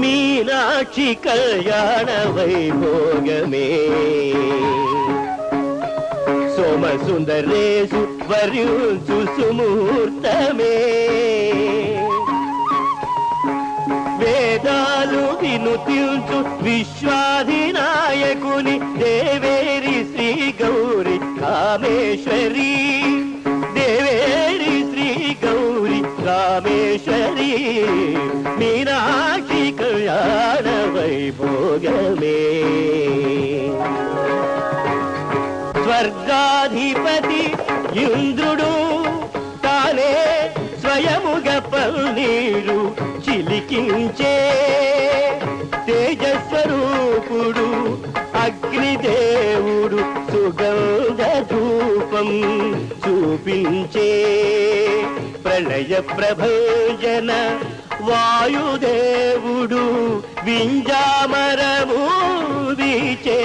మీనాక్షి కళ్యాణ వైభోగమే సోమసుందరేషు వర్యుంచు సుముహూర్తమే వేదాలు వినుతించు విశ్వాధినాయకుని దేవేరి శ్రీ గౌరి కామేశ్వరి దేవేరి శ్రీ గౌరి కామేశ్వరి మీనాక్షి కళ్యాణ వైభోగమే స్వర్గాధిపతి ఇంద్రుడు తానే స్వయముగ పన్నీరు చిలికించే తేజస్వరూపుడు అగ్నిదేవుడు సుగంధ ధూపం చూపించే ప్రళయ ప్రభంజన వాయుదేవుడు వింజామరము వీచే